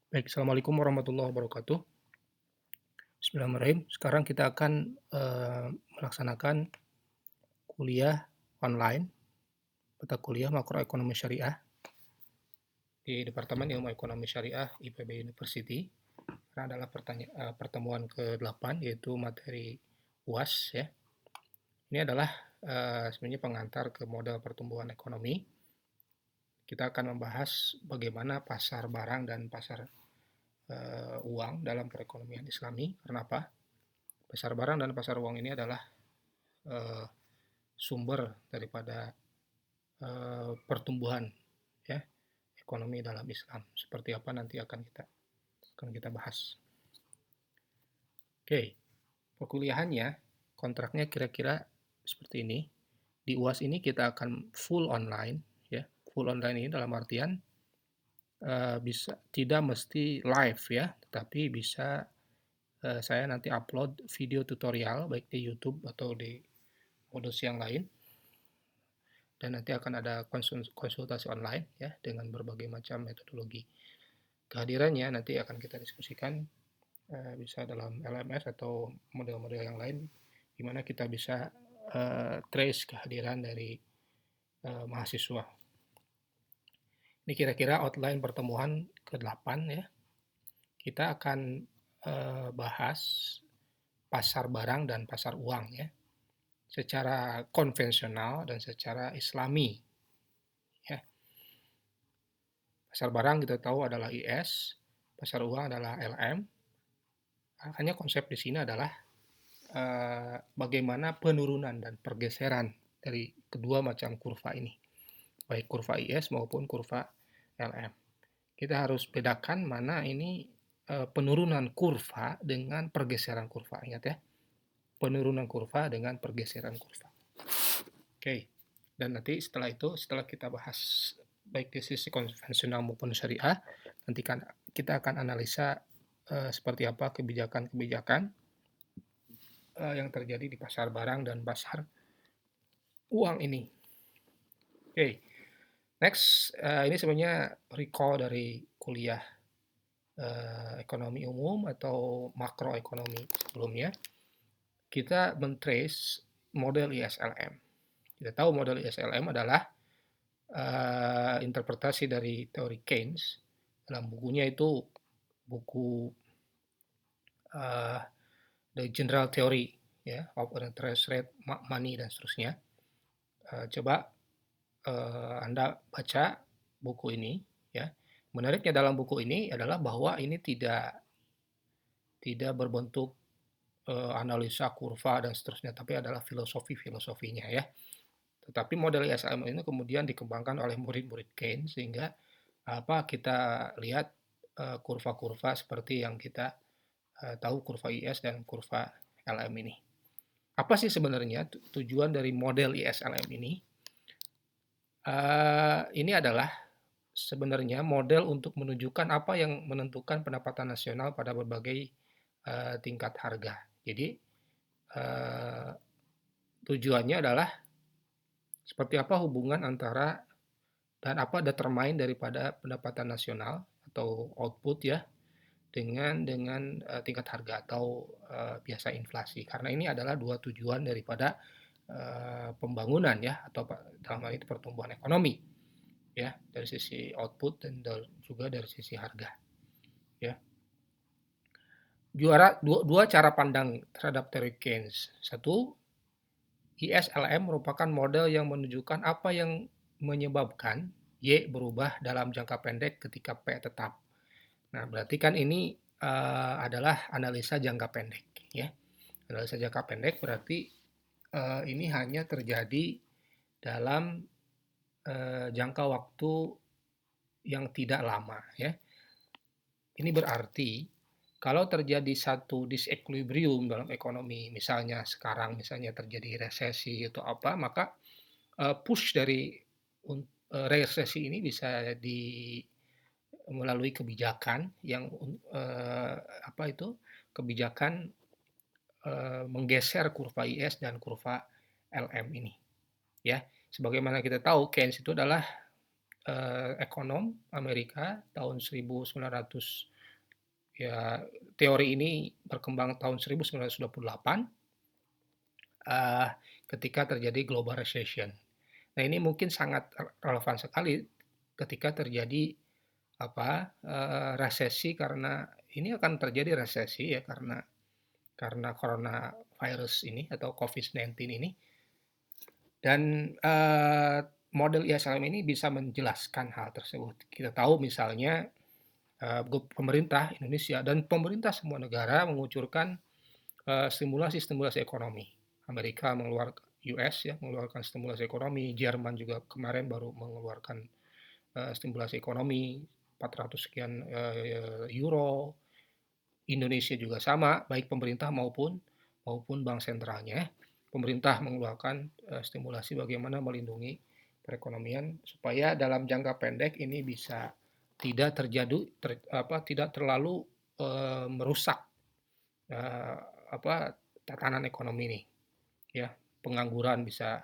Baik, assalamualaikum warahmatullahi wabarakatuh. Bismillahirrahmanirrahim. Sekarang kita akan melaksanakan kuliah online, mata kuliah makroekonomi syariah di Departemen Ilmu Ekonomi Syariah IPB University. Karena adalah pertemuan ke-8 yaitu materi UAS ya. Ini adalah sebenarnya pengantar ke model pertumbuhan ekonomi. Kita akan membahas bagaimana pasar barang dan pasar uang dalam perekonomian Islami. Karena apa? Pasar barang dan pasar uang ini adalah eh, sumber daripada pertumbuhan ya ekonomi dalam Islam. Seperti apa nanti akan kita bahas. Oke, perkuliahannya kontraknya kira-kira seperti ini. Di UAS ini kita akan full online ya. Full online ini dalam artian bisa tidak mesti live ya, tetapi bisa saya nanti upload video tutorial baik di YouTube atau di modus yang lain, dan nanti akan ada konsultasi online ya dengan berbagai macam metodologi. Kehadirannya nanti akan kita diskusikan bisa dalam LMS atau model-model yang lain di mana kita bisa trace kehadiran dari mahasiswa. Ini kira-kira outline pertemuan ke-8 ya. Kita akan bahas pasar barang dan pasar uang ya. Secara konvensional dan secara islami ya. Pasar barang kita tahu adalah IS, pasar uang adalah LM. Hanya konsep di sini adalah bagaimana penurunan dan pergeseran dari kedua macam kurva ini, baik kurva IS maupun kurva LM. Kita harus bedakan mana ini penurunan kurva dengan pergeseran kurva. Ingat ya, penurunan kurva dengan pergeseran kurva. Oke, dan nanti setelah kita bahas baik di sisi konvensional maupun syariah, nanti kan kita akan analisa seperti apa kebijakan-kebijakan yang terjadi di pasar barang dan pasar uang ini. Oke, next, ini sebenarnya recall dari kuliah ekonomi umum atau makroekonomi sebelumnya. Kita men-trace model ISLM. Kita tahu model ISLM adalah interpretasi dari teori Keynes. Dalam bukunya itu buku The General Theory ya, of Interest Rate, Money dan seterusnya. Coba Anda baca buku ini ya. Menariknya dalam buku ini adalah bahwa ini tidak berbentuk analisa kurva dan seterusnya, tapi adalah filosofinya ya. Tetapi model ISLM ini kemudian dikembangkan oleh murid-murid Keynes sehingga kita lihat kurva-kurva seperti yang kita tahu, kurva IS dan kurva LM ini. Apa sih sebenarnya tujuan dari model ISLM ini? Ini adalah sebenarnya model untuk menunjukkan apa yang menentukan pendapatan nasional pada berbagai tingkat harga. Jadi tujuannya adalah seperti apa hubungan antara dan apa determine daripada pendapatan nasional atau output ya dengan tingkat harga atau biasa inflasi. Karena ini adalah dua tujuan daripada pembangunan ya, atau dalam hal itu pertumbuhan ekonomi ya, dari sisi output dan juga dari sisi harga ya. Dua cara pandang terhadap teori Keynes. Satu, ISLM merupakan model yang menunjukkan apa yang menyebabkan Y berubah dalam jangka pendek ketika P tetap. Nah, berarti kan ini adalah analisa jangka pendek ya. Analisa jangka pendek berarti ini hanya terjadi dalam jangka waktu yang tidak lama ya. Ini berarti kalau terjadi satu disequilibrium dalam ekonomi, misalnya sekarang misalnya terjadi resesi atau apa, maka push dari resesi ini bisa melalui kebijakan yang kebijakan menggeser kurva IS dan kurva LM ini ya. Sebagaimana kita tahu, Keynes itu adalah ekonom Amerika tahun 1900 Ya, teori ini berkembang tahun 1928, eee, ketika terjadi global recession. Nah, ini mungkin sangat relevan sekali ketika terjadi resesi, karena ini akan terjadi resesi ya karena coronavirus ini atau COVID-19 ini. Dan, model ISLM ini bisa menjelaskan hal tersebut. Kita tahu misalnya, pemerintah Indonesia dan pemerintah semua negara mengucurkan, stimulasi-stimulasi ekonomi. Amerika US ya, mengeluarkan stimulasi ekonomi, Jerman juga kemarin baru mengeluarkan, stimulasi ekonomi, 400 sekian, euro. Indonesia juga sama, baik pemerintah maupun bank sentralnya. Pemerintah mengeluarkan, stimulasi bagaimana melindungi perekonomian supaya dalam jangka pendek ini bisa tidak terlalu, merusak, eee, tatanan ekonomi ini, ya. Pengangguran bisa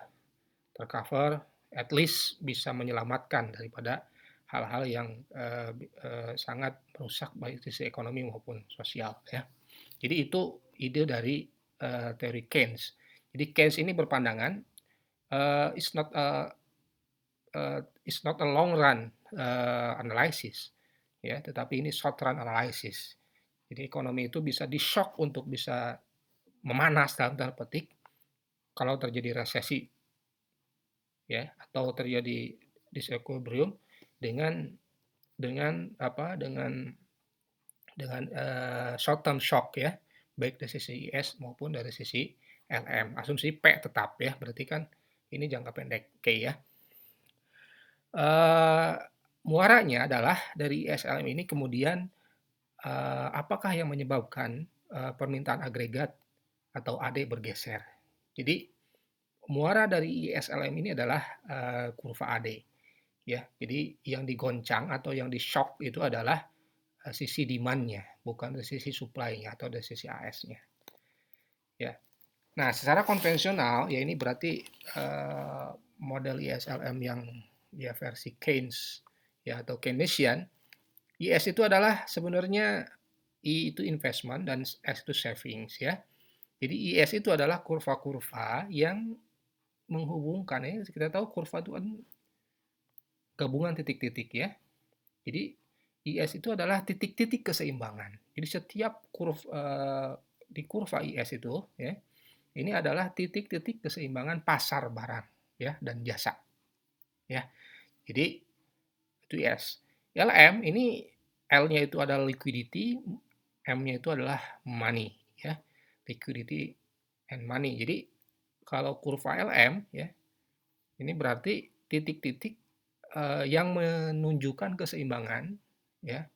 tercover, at least bisa menyelamatkan daripada hal-hal yang, sangat merusak baik sisi ekonomi maupun sosial ya. Jadi itu ide dari, teori Keynes. Jadi Keynes ini berpandangan, eee, it's not a it's not a long run, analysis ya, tetapi ini short run analysis. Jadi ekonomi itu bisa di-shock untuk bisa memanas dalam tanda petik kalau terjadi resesi ya, atau terjadi disequilibrium dengan short term shock ya, baik dari sisi IS maupun dari sisi LM. Asumsi P tetap ya, berarti kan ini jangka pendek, oke ya. Eee, Muaranya adalah dari ISLM ini kemudian, apakah yang menyebabkan, permintaan agregat atau AD bergeser. Jadi muara dari ISLM ini adalah, kurva AD ya. Jadi yang digoncang atau yang di-shock itu adalah, sisi demand-nya, bukan dari sisi supply-nya atau dari sisi AS-nya, ya. Nah, secara konvensional, ya ini berarti, model ISLM yang ya versi Keynes ya atau Keynesian, IS itu adalah sebenarnya I itu investment dan S itu savings ya. Jadi IS itu adalah kurva-kurva yang menghubungkan ya, kita tahu kurva itu kan gabungan titik-titik ya. Jadi IS itu adalah titik-titik keseimbangan. Jadi setiap di kurva IS itu ya, ini adalah titik-titik keseimbangan pasar barang ya dan jasa ya. Jadi itu IS. LM ini L-nya itu adalah liquidity, M-nya itu adalah money ya. Liquidity and money. Jadi kalau kurva LM ya, ini berarti titik-titik yang menunjukkan keseimbangan ya,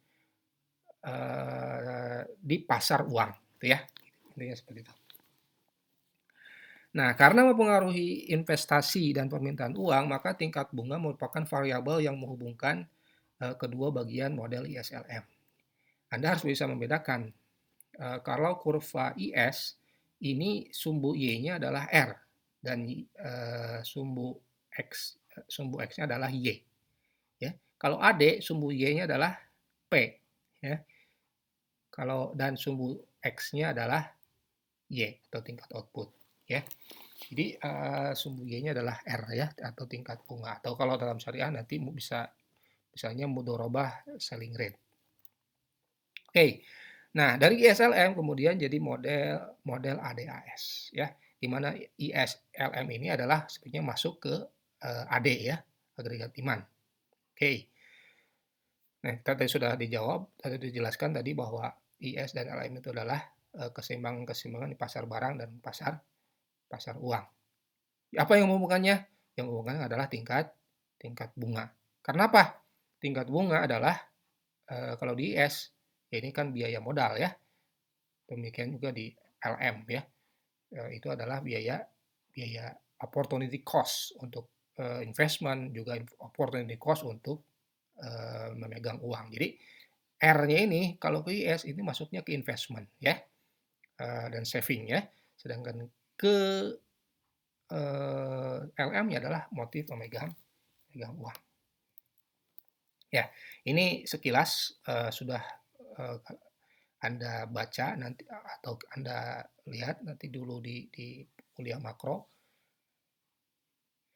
di pasar uang, gitu ya. Intinya seperti itu. Nah, karena mempengaruhi investasi dan permintaan uang, maka tingkat bunga merupakan variabel yang menghubungkan kedua bagian model ISLM. Anda harus bisa membedakan kalau kurva IS ini sumbu Y-nya adalah R dan sumbu X-nya adalah Y. Ya. Kalau AD sumbu Y-nya adalah P. Ya. Dan sumbu X-nya adalah Y atau tingkat output. Ya. Jadi sumbu Y-nya adalah R ya atau tingkat bunga. Atau kalau dalam syariah nanti bisa misalnya mudorobah selling rate. Oke. Nah, dari ISLM kemudian jadi model ADAS ya. Di mana ISLM ini adalah sebenarnya masuk ke AD ya, agregat demand. Oke. Nah, tadi sudah dijelaskan tadi bahwa IS dan LM itu adalah keseimbangan-keseimbangan di pasar barang dan pasar uang. Apa yang menghubungkannya? Yang menghubungkannya adalah tingkat bunga. Karena apa? Tingkat bunga adalah kalau di IS ya ini kan biaya modal ya. Demikian juga di LM ya. Itu adalah biaya opportunity cost untuk investment, juga opportunity cost untuk memegang uang. Jadi R-nya ini kalau ke IS ini masuknya ke investment ya, dan saving ya. Sedangkan ke LM-nya adalah motif memegang uang. Ya, ini sekilas sudah Anda baca nanti atau Anda lihat nanti dulu di kuliah makro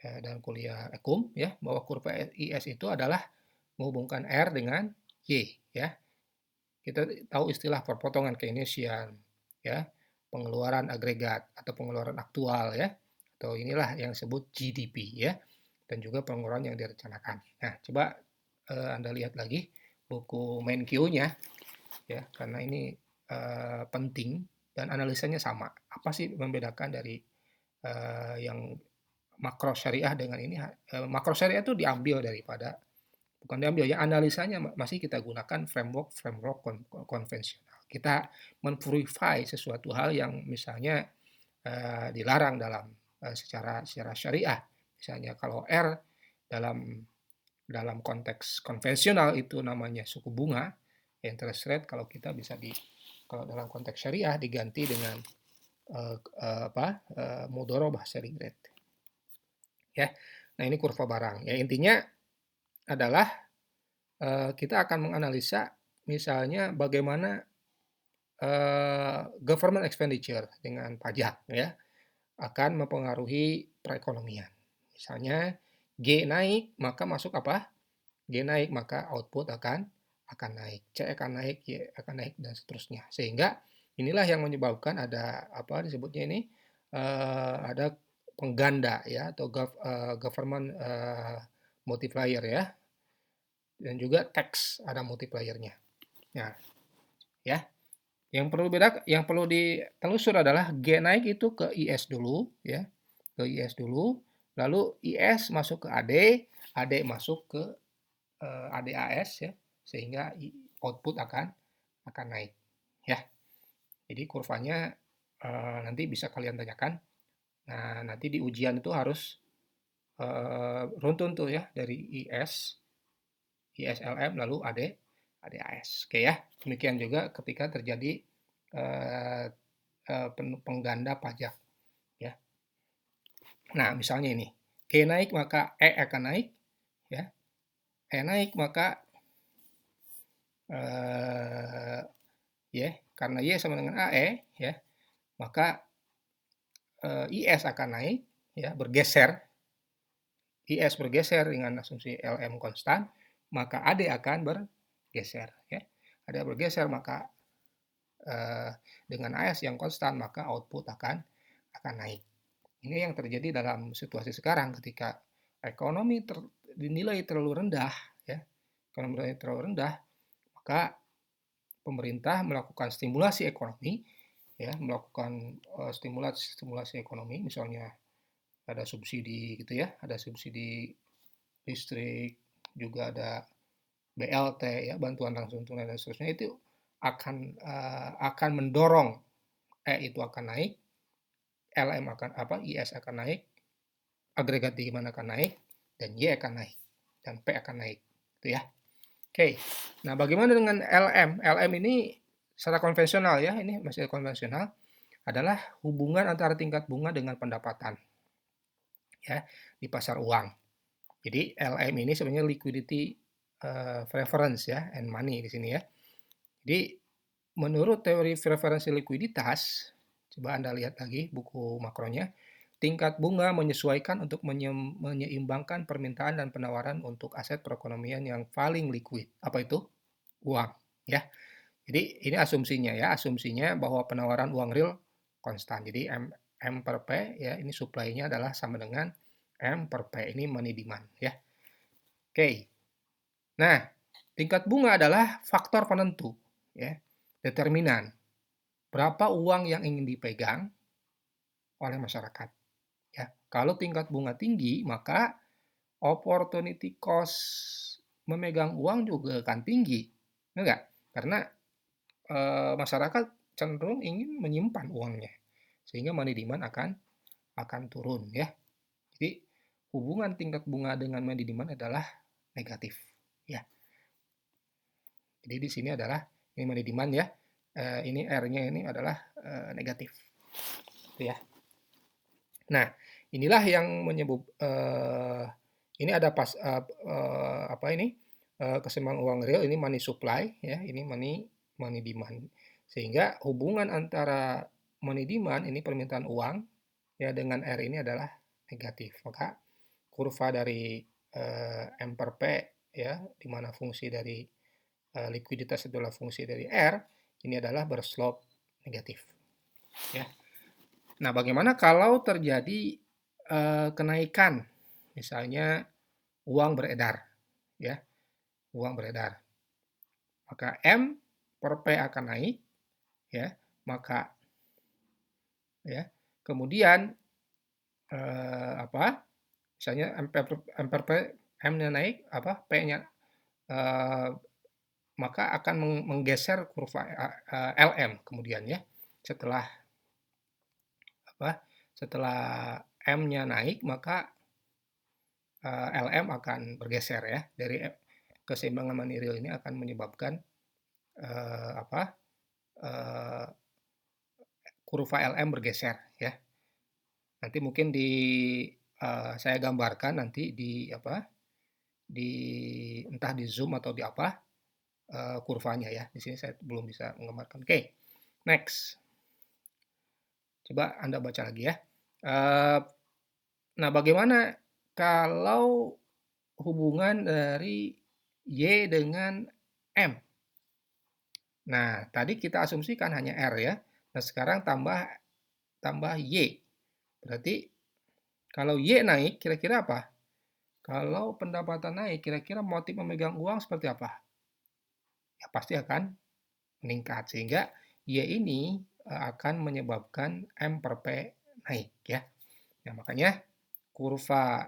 ya, dan kuliah Ekum ya, bahwa kurva IS itu adalah menghubungkan R dengan Y ya. Kita tahu istilah perpotongan Keynesian ya, pengeluaran agregat atau pengeluaran aktual ya, atau inilah yang disebut GDP ya, dan juga pengeluaran yang direncanakan. Nah, coba Anda lihat lagi buku MenQ-nya ya, karena ini penting dan analisanya sama. Apa sih membedakan dari yang makro syariah dengan ini? Makro syariah itu diambil daripada, bukan diambil ya, analisanya masih kita gunakan framework konvensional. Kita menpurify sesuatu hal yang misalnya dilarang dalam secara syariah. Misalnya kalau R dalam dalam konteks konvensional itu namanya suku bunga, interest rate. Kalau kita bisa kalau dalam konteks syariah diganti dengan mudorobah sharing rate. Ya, nah ini kurva barang. Ya intinya adalah kita akan menganalisa misalnya bagaimana government expenditure dengan pajak ya akan mempengaruhi perekonomian. Misalnya G naik maka masuk apa? G naik maka output akan naik, C akan naik, Y akan naik dan seterusnya. Sehingga inilah yang menyebabkan ada apa disebutnya ini ada pengganda ya atau government multiplier ya, dan juga tax ada multipliernya. Nah, ya. Yang perlu ditelusur adalah G naik itu ke IS dulu ya, ke IS dulu, lalu IS masuk ke AD, AD masuk ke ADAS ya, sehingga output akan naik ya. Jadi kurvanya nanti bisa kalian tanyakan. Nah, nanti di ujian itu harus runtun tuh ya dari ISLM lalu ADAS. Oke ya. Demikian juga ketika terjadi eh, pengganda pajak ya. Nah, misalnya ini, G naik maka E akan naik ya. E naik maka ya, karena Y sama dengan AE ya, maka IS akan naik ya, bergeser. IS bergeser dengan asumsi LM konstan, maka AD akan bergeser ya. AD bergeser maka dengan AS yang konstan maka output akan naik. Ini yang terjadi dalam situasi sekarang ketika ekonomi dinilai terlalu rendah ya. Ekonomi dinilai terlalu rendah, maka pemerintah melakukan stimulasi ekonomi ya, melakukan stimulasi ekonomi, misalnya ada subsidi gitu ya, ada subsidi listrik, juga ada BLT ya, bantuan langsung tunai dan seterusnya, itu akan mendorong itu akan naik, LM akan IS akan naik, agregat demand akan naik, dan Y akan naik, dan P akan naik, gitu ya. Oke, nah bagaimana dengan LM? LM ini secara konvensional ya, ini masih konvensional, adalah hubungan antara tingkat bunga dengan pendapatan ya di pasar uang. Jadi LM ini sebenarnya liquidity preference ya, and money di sini ya. Jadi menurut teori preferensi likuiditas, coba Anda lihat lagi buku makronya, tingkat bunga menyesuaikan untuk menyeimbangkan permintaan dan penawaran untuk aset perekonomian yang paling liquid. Apa itu? Uang ya. Jadi ini asumsinya ya, asumsinya bahwa penawaran uang real konstan. Jadi M per P ya, ini supply-nya adalah sama dengan M per P, ini money demand ya. Oke. Nah, tingkat bunga adalah faktor penentu ya, determinan berapa uang yang ingin dipegang oleh masyarakat ya. Kalau tingkat bunga tinggi, maka opportunity cost memegang uang juga akan tinggi. Enggak? Karena masyarakat cenderung ingin menyimpan uangnya. Sehingga money demand akan turun ya. Jadi hubungan tingkat bunga dengan money demand adalah negatif ya. Jadi di sini adalah ini money demand ya. Ini R-nya ini adalah negatif. Gitu ya. Nah, inilah yang menyebut ini ada apa ini keseimbangan uang real, ini money supply ya, ini money demand. Sehingga hubungan antara money demand ini permintaan uang ya dengan R ini adalah negatif. Maka kurva dari M per P ya, di mana fungsi dari likuiditas adalah fungsi dari R, ini adalah berslope negatif. Ya. Nah, bagaimana kalau terjadi kenaikan, misalnya uang beredar, ya, uang beredar, maka M per P akan naik, ya, maka ya, kemudian misalnya M per P M-nya naik, P-nya maka akan menggeser kurva LM kemudian ya, setelah setelah M-nya naik maka LM akan bergeser ya, dari keseimbangan money real ini akan menyebabkan kurva LM bergeser ya. Nanti mungkin saya gambarkan nanti di entah di Zoom atau di kurvanya ya. Di sini saya belum bisa menggambarkan. Oke, next. Coba Anda baca lagi ya. Nah, bagaimana kalau hubungan dari Y dengan M? Nah, tadi kita asumsikan hanya R ya. Nah, sekarang tambah Y. Berarti kalau Y naik, kira-kira apa? Kalau pendapatan naik, kira-kira motif memegang uang seperti apa? Ya, pasti akan meningkat. Sehingga Y ini akan menyebabkan M per P naik ya. Nah, makanya kurva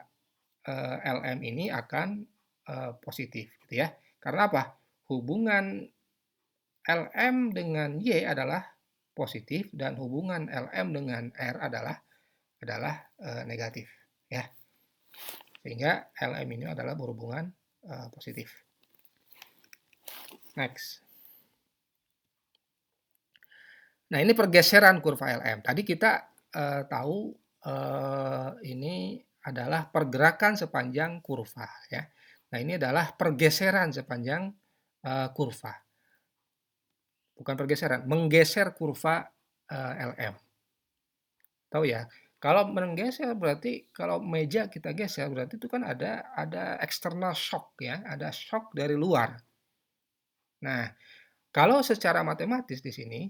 LM ini akan positif gitu ya. Karena apa? Hubungan LM dengan Y adalah positif dan hubungan LM dengan R adalah negatif ya. Sehingga LM ini adalah berhubungan positif. Next. Nah, ini pergeseran kurva LM. Tadi kita tahu ini adalah pergerakan sepanjang kurva ya. Nah, ini adalah pergeseran sepanjang kurva. Bukan pergeseran, menggeser kurva LM. Tahu ya? Kalau menggeser berarti kalau meja kita geser berarti itu kan ada external shock ya, ada shock dari luar. Nah, kalau secara matematis di sini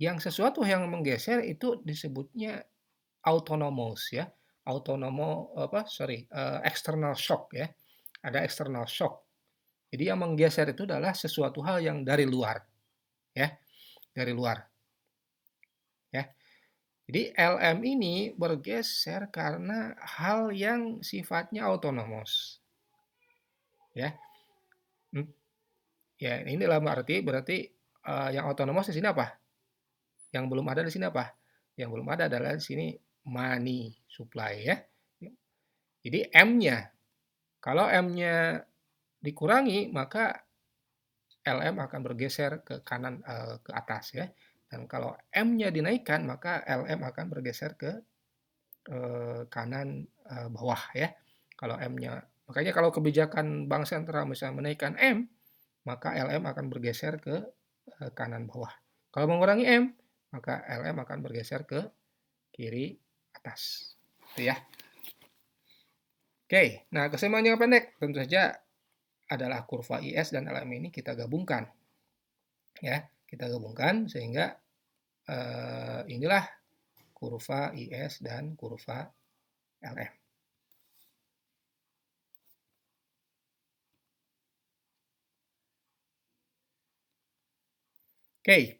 yang sesuatu yang menggeser itu disebutnya autonomous ya. External shock ya. Ada external shock. Jadi yang menggeser itu adalah sesuatu hal yang dari luar ya, dari luar. Ya. Jadi LM ini bergeser karena hal yang sifatnya autonomous. Ya. Ya, ini dalam berarti yang autonomous di sini apa? Yang belum ada di sini apa? Yang belum ada adalah di sini money supply ya. Jadi M-nya, kalau M-nya dikurangi maka LM akan bergeser ke kanan ke atas ya. Dan kalau M-nya dinaikkan maka LM akan bergeser ke kanan bawah ya. Kalau M-nya, makanya kalau kebijakan bank sentral misalnya menaikkan M, maka LM akan bergeser ke kanan bawah. Kalau mengurangi M, maka LM akan bergeser ke kiri atas. Itu ya. Oke, nah keseimbangan jangka pendek tentu saja adalah kurva IS dan LM ini kita gabungkan. Ya, kita gabungkan sehingga inilah kurva IS dan kurva LM. Oke,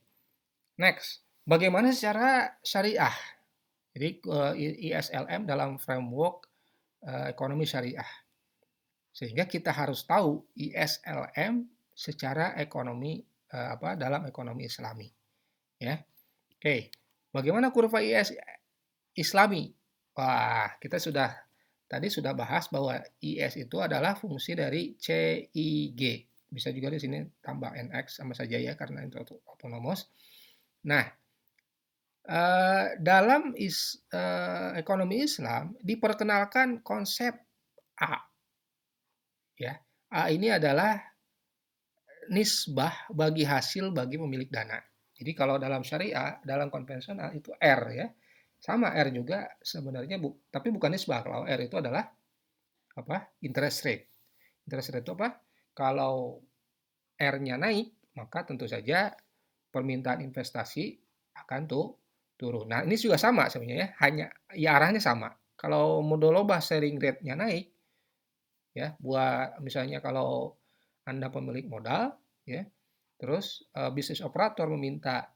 next. Bagaimana secara syariah? Jadi ISLM dalam framework ekonomi syariah. Sehingga kita harus tahu ISLM secara ekonomi dalam ekonomi Islami. Ya. Oke. Bagaimana kurva IS Islami? Wah, kita tadi sudah bahas bahwa IS itu adalah fungsi dari CIG. Bisa juga di sini tambah NX sama saja ya karena itu autonomous. Nah, dalam ekonomi Islam diperkenalkan konsep A. Ya, A ini adalah nisbah bagi hasil bagi pemilik dana. Jadi kalau dalam syariah, dalam konvensional itu R ya. Sama R juga sebenarnya tapi bukan nisbah. Kalau R itu adalah apa? Interest rate. Interest rate itu apa? Kalau R-nya naik, maka tentu saja permintaan investasi akan turun. Nah, ini juga sama sebenarnya ya, hanya ya arahnya sama. Kalau mudorobah selling rate-nya naik, ya buat misalnya kalau Anda pemilik modal, ya, terus bisnis operator meminta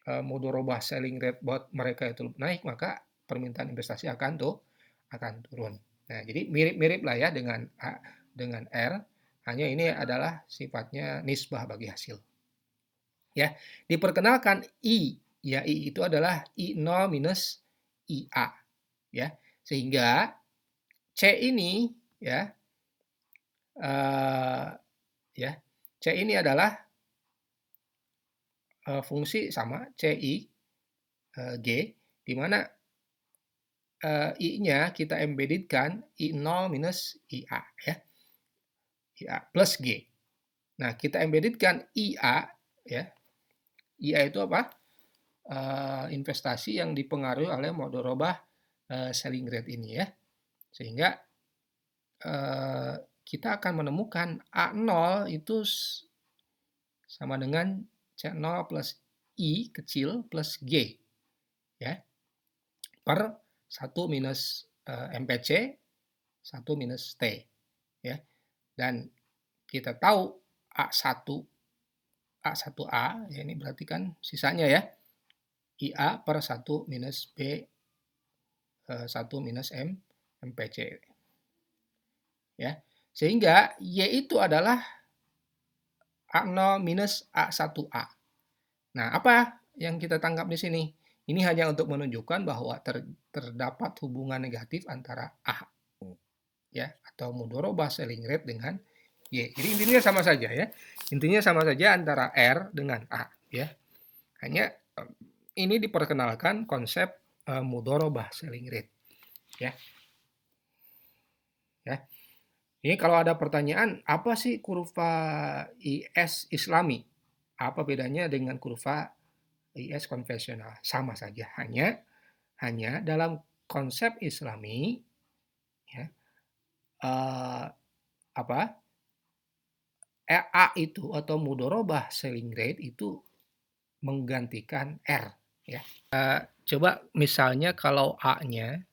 mudorobah selling rate buat mereka itu naik, maka permintaan investasi akan turun. Nah, jadi mirip-mirip lah ya dengan R, hanya ini adalah sifatnya nisbah bagi hasil. Ya, diperkenalkan I, ya I itu adalah I0 minus IA, ya. Sehingga C ini ya ya C ini adalah fungsi sama CI G, di mana I-nya kita embeddedkan I0 minus IA ya. IA plus G. Nah, kita embeddedkan IA ya. IA itu apa? Investasi yang dipengaruhi oleh mudorobah selling rate ini ya. Sehingga kita akan menemukan A0 itu sama dengan C0 plus I kecil plus G ya per 1 minus MPC 1 minus T ya. Dan kita tahu A1A ya, ini berarti kan sisanya ya IA per 1 minus B 1 minus MPC ya. Sehingga Y itu adalah A0 minus A1A. Nah, apa yang kita tangkap di sini? Ini hanya untuk menunjukkan bahwa terdapat hubungan negatif antara A ya atau mudorobah selling rate dengan Y. Jadi intinya sama saja ya. Intinya sama saja antara R dengan A ya. Hanya ini diperkenalkan konsep mudorobah selling rate ya. Ya. Ini kalau ada pertanyaan, apa sih kurva IS Islami? Apa bedanya dengan kurva IS konvensional? Sama saja, hanya dalam konsep Islami ya, apa A itu atau mudorobah selling rate itu menggantikan R ya. Coba misalnya kalau A-nya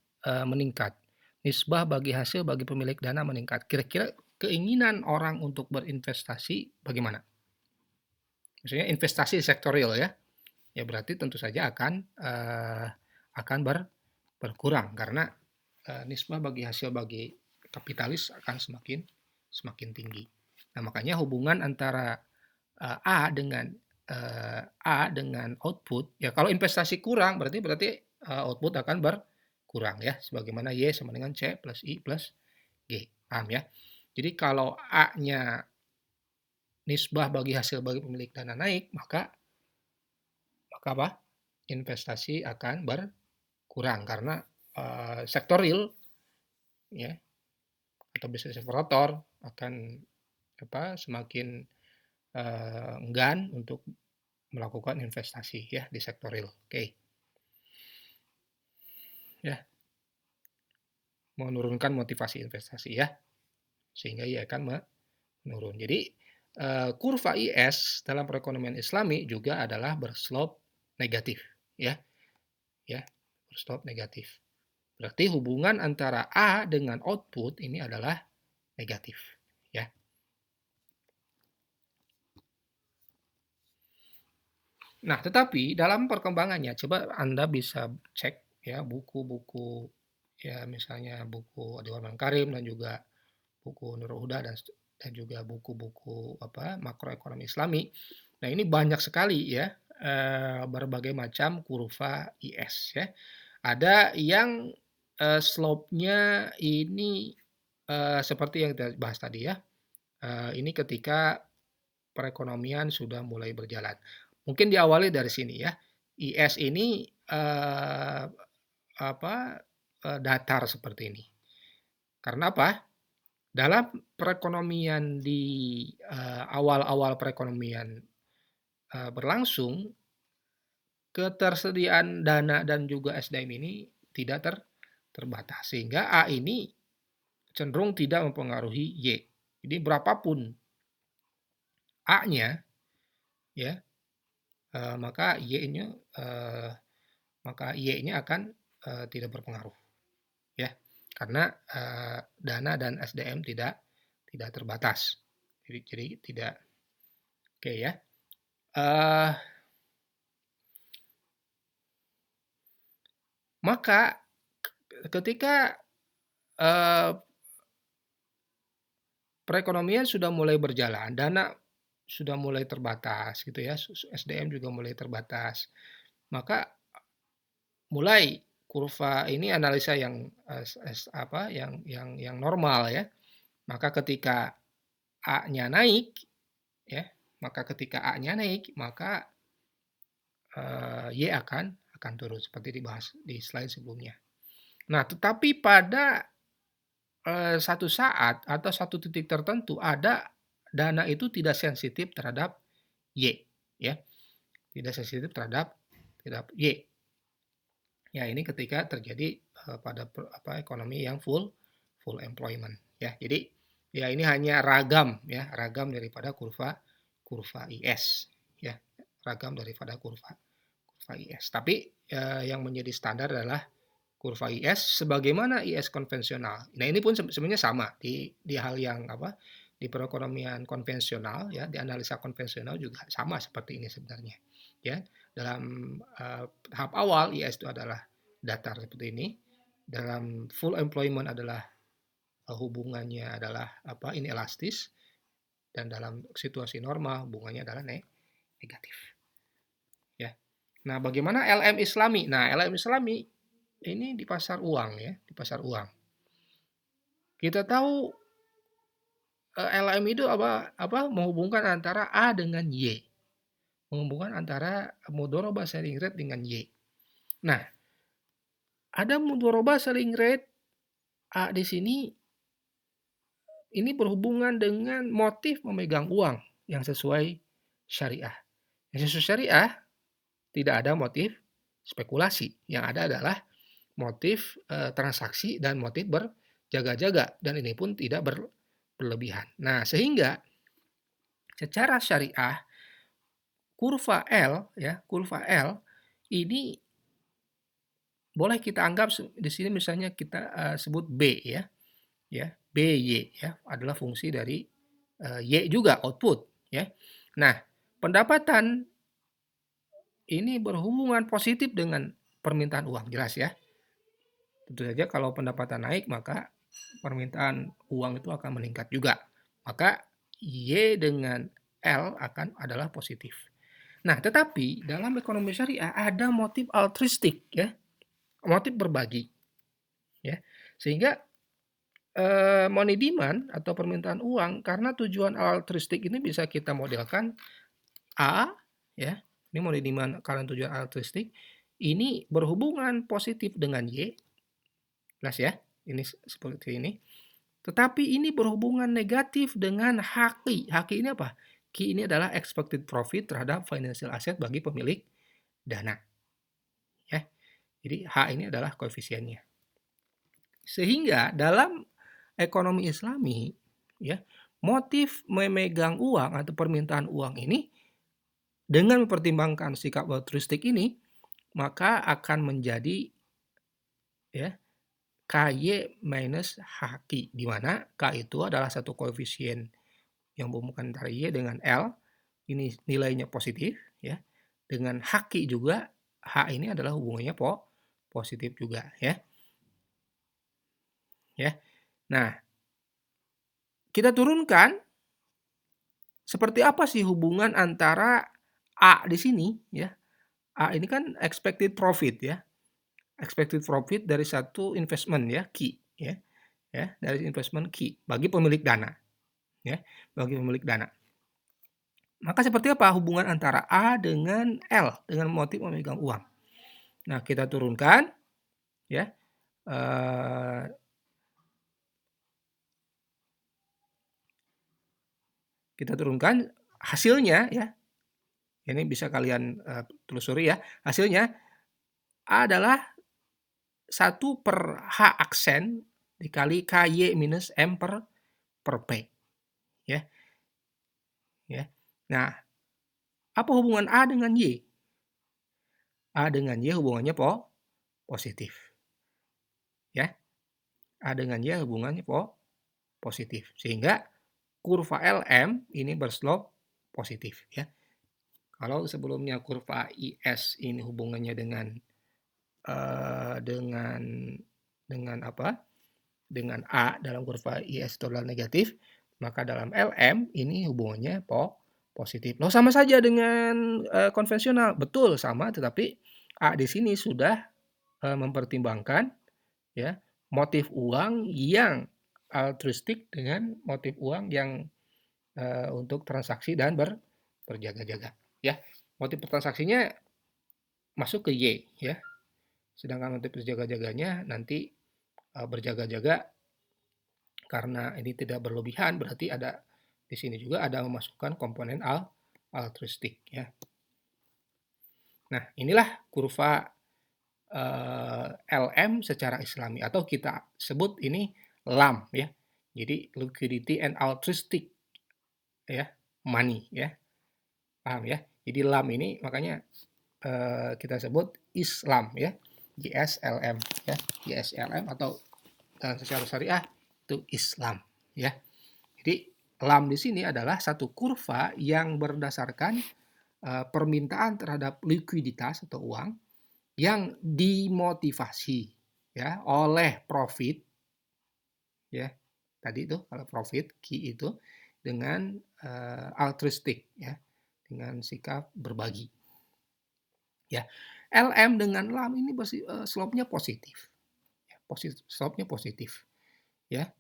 meningkat, nisbah bagi hasil bagi pemilik dana meningkat. Kira-kira keinginan orang untuk berinvestasi bagaimana? Misalnya investasi sektor real ya. Ya berarti tentu saja akan berkurang karena nisbah bagi hasil bagi kapitalis akan semakin tinggi. Nah, makanya hubungan antara A dengan output ya, kalau investasi kurang berarti output akan berkurang ya, sebagaimana Y sama dengan C plus I plus G. Paham ya? Jadi kalau A-nya nisbah bagi hasil bagi pemilik dana naik, maka apa? Investasi akan berkurang karena sektor real ya atau bisnis operator akan semakin enggan untuk melakukan investasi ya di sektor real. Oke. Ya. Menurunkan motivasi investasi ya. Sehingga ia akan menurun. Jadi kurva IS dalam perekonomian Islami juga adalah berslope negatif ya. Ya, berslope negatif. Berarti hubungan antara A dengan output ini adalah negatif ya. Nah, tetapi dalam perkembangannya coba Anda bisa cek ya buku-buku ya misalnya buku Dewan Karim dan juga buku Nurul Huda dan juga buku-buku makroekonomi Islami. Nah, ini banyak sekali ya berbagai macam kurva IS ya. Ada yang slope-nya ini seperti yang kita bahas tadi ya. Ini ketika perekonomian sudah mulai berjalan. Mungkin diawali dari sini ya. IS ini datar seperti ini. Karena apa? Dalam perekonomian di, awal-awal perekonomian, berlangsung, ketersediaan dana dan juga SDM ini tidak terbatas, sehingga A ini cenderung tidak mempengaruhi Y. Jadi berapapun A-nya ya, maka Y-nya akan, tidak berpengaruh ya. Karena, dana dan SDM tidak terbatas. Jadi tidak oke ya. Eee, maka ketika, eee, perekonomian sudah mulai berjalan, dana sudah mulai terbatas gitu ya, SDM juga mulai terbatas, maka mulai kurva ini analisa yang, apa, yang normal ya. Maka ketika A-nya naik ya, maka, Y akan turun seperti dibahas di slide sebelumnya. Nah, tetapi pada, satu saat atau satu titik tertentu ada dana itu tidak sensitif terhadap Y ya, tidak sensitif terhadap Y. Ya ini ketika terjadi, pada ekonomi yang full employment ya. Jadi ya ini hanya ragam daripada kurva kurva IS ya, ragam daripada kurva kurva IS. Tapi, yang menjadi standar adalah kurva IS sebagaimana IS konvensional. Nah ini pun sebenarnya sama di hal yang di perekonomian konvensional ya, di analisa konvensional juga sama seperti ini sebenarnya ya. Dalam, tahap awal IS itu adalah datar seperti ini, dalam full employment adalah, hubungannya adalah inelastis, dan dalam situasi normal hubungannya adalah negatif ya. Nah, bagaimana LM Islami? Nah, LM Islami ini di pasar uang ya, di pasar uang. Kita tahu, LM itu menghubungkan antara A dengan Y, menghubungkan antara mudharabah selling rate dengan Y. Nah, ada mudharabah selling rate A di sini, ini berhubungan dengan motif memegang uang yang sesuai syariah. Yang sesuai syariah tidak ada motif spekulasi, yang ada adalah motif, transaksi dan motif berjaga-jaga, dan ini pun tidak berlebihan. Nah, sehingga secara syariah kurva L ini boleh kita anggap di sini misalnya kita, sebut B ya, BY ya, adalah fungsi dari, Y juga output ya. Nah, pendapatan ini berhubungan positif dengan permintaan uang, jelas ya. Tentu saja kalau pendapatan naik maka permintaan uang itu akan meningkat juga. Maka Y dengan L adalah positif. Nah, tetapi dalam ekonomi syariah ada motif altruistik ya, motif berbagi ya. Sehingga money demand atau permintaan uang karena tujuan altruistik ini bisa kita modelkan A ya. Ini money demand karena tujuan altruistik ini berhubungan positif dengan Y. Jelas ya? Ini seperti ini. Tetapi ini berhubungan negatif dengan HQ. HQ ini apa? Q ini adalah expected profit terhadap financial asset bagi pemilik dana. Ya. Jadi H ini adalah koefisiennya. Sehingga dalam ekonomi Islami ya, motif memegang uang atau permintaan uang ini dengan mempertimbangkan sikap altruistik ini maka akan menjadi ya KY minus HQ, di mana K itu adalah satu koefisien yang menghubungkan antara Y dengan L, ini nilainya positif ya. Dengan HQ juga, H ini adalah hubungannya positif juga ya. Ya. Nah, kita turunkan seperti apa sih hubungan antara A di sini ya. A ini kan expected profit ya. Expected profit dari satu investment ya, Q ya. Ya, dari investment Q bagi pemilik dana. Ya, bagi pemilik dana. Maka seperti apa hubungan antara A dengan L dengan motif memegang uang? Nah, kita turunkan ya. kita turunkan, hasilnya ya, ini bisa kalian telusuri ya, hasilnya adalah 1/H aksen dikali KY minus M per P ya. Ya. Nah, apa hubungan A dengan Y? A dengan Y hubungannya positif. Ya. A dengan Y hubungannya positif. Sehingga kurva LM ini berslope positif ya. Kalau sebelumnya kurva IS ini hubungannya dengan apa? Dengan A dalam kurva IS itu adalah negatif, maka dalam LM ini hubungannya positif. Loh, sama saja dengan konvensional. Betul, sama, tetapi A di sini sudah mempertimbangkan ya motif uang yang altruistik dengan motif uang yang untuk transaksi dan berjaga-jaga ya. Motif transaksinya masuk ke Y ya. Sedangkan motif berjaga-jaganya nanti berjaga-jaga karena ini tidak berlebihan, berarti ada di sini juga ada memasukkan komponen altruistik ya. Nah, inilah kurva LM secara Islami atau kita sebut ini LAM ya. Jadi liquidity and altruistic ya, money ya. Paham ya? Jadi LAM ini makanya kita sebut Islam ya. ISLM ya. ISLM atau secara syariah itu Islam ya. Jadi LAM di sini adalah satu kurva yang berdasarkan permintaan terhadap likuiditas atau uang yang dimotivasi ya oleh profit ya. Tadi itu kalau profit key itu dengan altruistik ya, dengan sikap berbagi. Ya. LM dengan LAM ini slope-nya positif. Ya, slope-nya positif. Ya.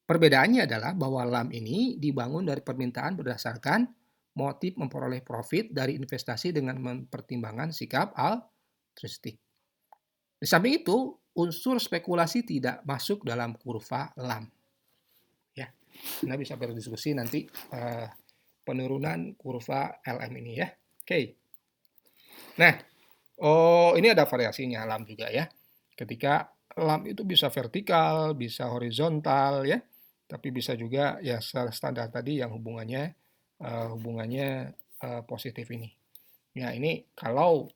Perbedaannya adalah bahwa LAM ini dibangun dari permintaan berdasarkan motif memperoleh profit dari investasi dengan mempertimbangkan sikap altruistik. Di samping itu, unsur spekulasi tidak masuk dalam kurva LAM. Ya, Anda bisa berdiskusi nanti penurunan kurva LM ini ya. Oke. Nah, ini ada variasinya LAM juga ya. Ketika LAM itu bisa vertikal, bisa horizontal ya, tapi bisa juga ya standar tadi yang hubungannya positif ini. Ya, ini kalau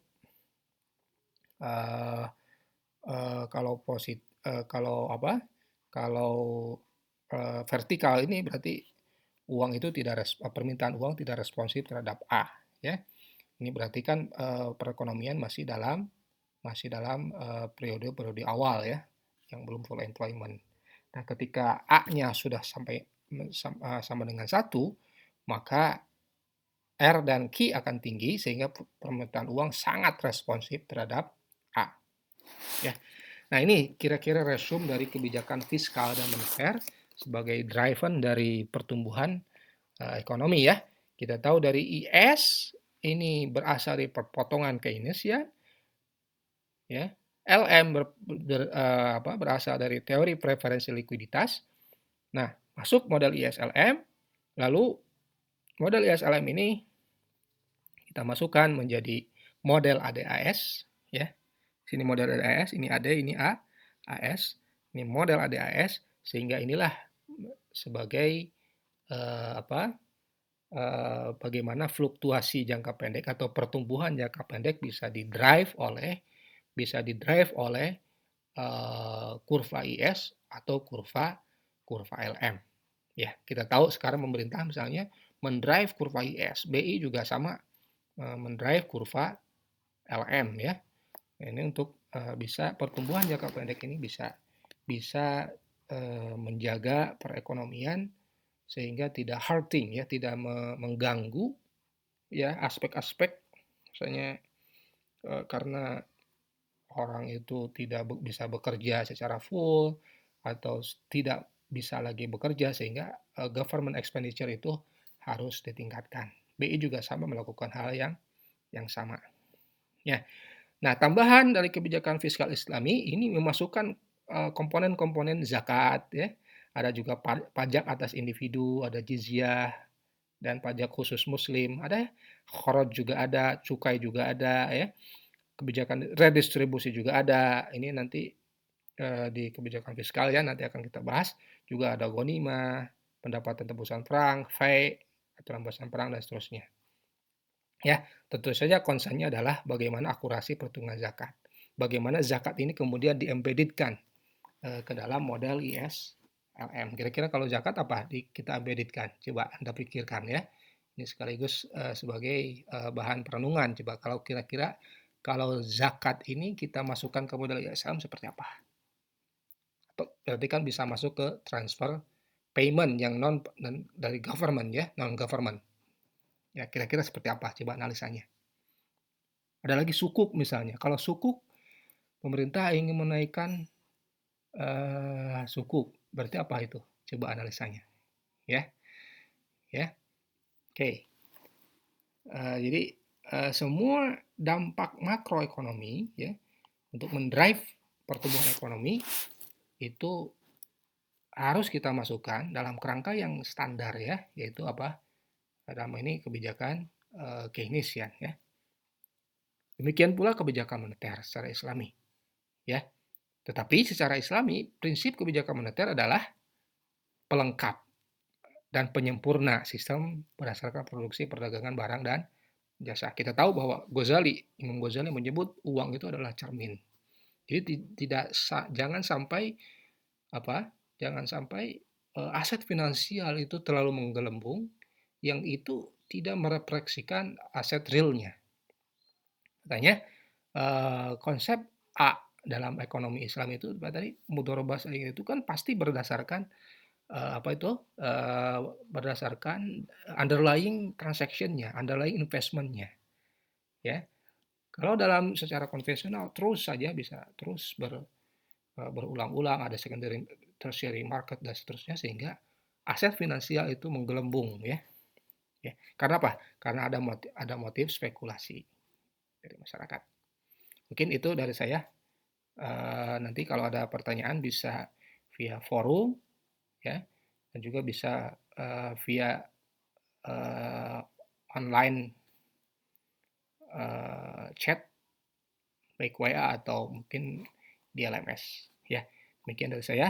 vertikal ini berarti uang itu permintaan uang tidak responsif terhadap A ya. Ini berarti kan perekonomian masih dalam periode awal ya, yang belum full employment. Nah, ketika A-nya sudah sampai sama dengan 1, maka R dan Q akan tinggi sehingga permintaan uang sangat responsif terhadap A. Ya. Nah, ini kira-kira resume dari kebijakan fiskal dan moneter sebagai driver dari pertumbuhan ekonomi ya. Kita tahu dari IS ini berasal dari perpotongan Keynesian ya. LM berasal dari teori preferensi likuiditas. Nah, masuk model ISLM, lalu model ISLM ini kita masukkan menjadi model ADAS ya. Sini model ADAS, ini AD, ini AS. Ini model ADAS sehingga inilah sebagai bagaimana fluktuasi jangka pendek atau pertumbuhan jangka pendek bisa didrive oleh kurva IS atau kurva LM. Ya, kita tahu sekarang pemerintah misalnya mendrive kurva IS, BI juga sama mendrive kurva LM ya. Ini untuk bisa pertumbuhan jangka pendek ini bisa menjaga perekonomian sehingga tidak hurting ya, tidak mengganggu ya aspek-aspek misalnya karena orang itu tidak bisa bekerja secara full atau tidak bisa lagi bekerja sehingga government expenditure itu harus ditingkatkan. BI juga sama melakukan hal yang sama. Ya. Nah, tambahan dari kebijakan fiskal Islami ini memasukkan komponen-komponen zakat ya. Ada juga pajak atas individu, ada jizyah dan pajak khusus muslim, ada ya, kharaj juga ada, cukai juga ada ya, kebijakan redistribusi juga ada. Ini nanti di kebijakan fiskal ya, nanti akan kita bahas. Juga ada ghanimah, pendapatan tebusan perang, fai, tebusan perang dan seterusnya. Ya, tentu saja concern-nya adalah bagaimana akurasi perhitungan zakat. Bagaimana zakat ini kemudian di-embedded-kan ke dalam model ISLM. Kira-kira kalau zakat apa kita embedded-kan? Coba Anda pikirkan ya. Ini sekaligus sebagai bahan perenungan. Coba kalau kira-kira kalau zakat ini kita masukkan ke model ISLM seperti apa? Berarti kan bisa masuk ke transfer payment yang non dari government ya, non government. Ya, kira-kira seperti apa? Coba analisanya. Ada lagi sukuk misalnya. Kalau sukuk, pemerintah ingin menaikkan sukuk, berarti apa itu? Coba analisanya. Ya, ya, oke. Jadi semua dampak makroekonomi ya untuk mendrive pertumbuhan ekonomi itu harus kita masukkan dalam kerangka yang standar ya, yaitu apa? Dalam ini kebijakan Keynesian ya. Demikian pula kebijakan moneter secara Islami ya. Tetapi secara Islami prinsip kebijakan moneter adalah pelengkap dan penyempurna sistem berdasarkan produksi perdagangan barang dan jasa. Kita tahu bahwa Imam Ghazali menyebut uang itu adalah cermin. Jadi jangan sampai apa? Jangan sampai aset finansial itu terlalu menggelembung yang itu tidak merefleksikan aset realnya. Makanya konsep A dalam ekonomi Islam itu tadi mudharabah itu kan pasti berdasarkan berdasarkan underlying transaction-nya, underlying investment-nya ya. Kalau dalam secara konvensional terus saja bisa terus berulang-ulang ada secondary tertiary market dan seterusnya sehingga aset finansial itu menggelembung ya. Ya. Karena apa? Karena ada motif spekulasi dari masyarakat. Mungkin itu dari saya. Nanti kalau ada pertanyaan bisa via forum ya dan juga bisa via online chat baik WA atau mungkin di LMS ya. Demikian dari saya.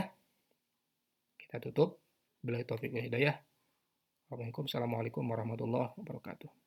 Kita tutup. Billahi taufiq wal hidayah. Assalamualaikum warahmatullahi wabarakatuh.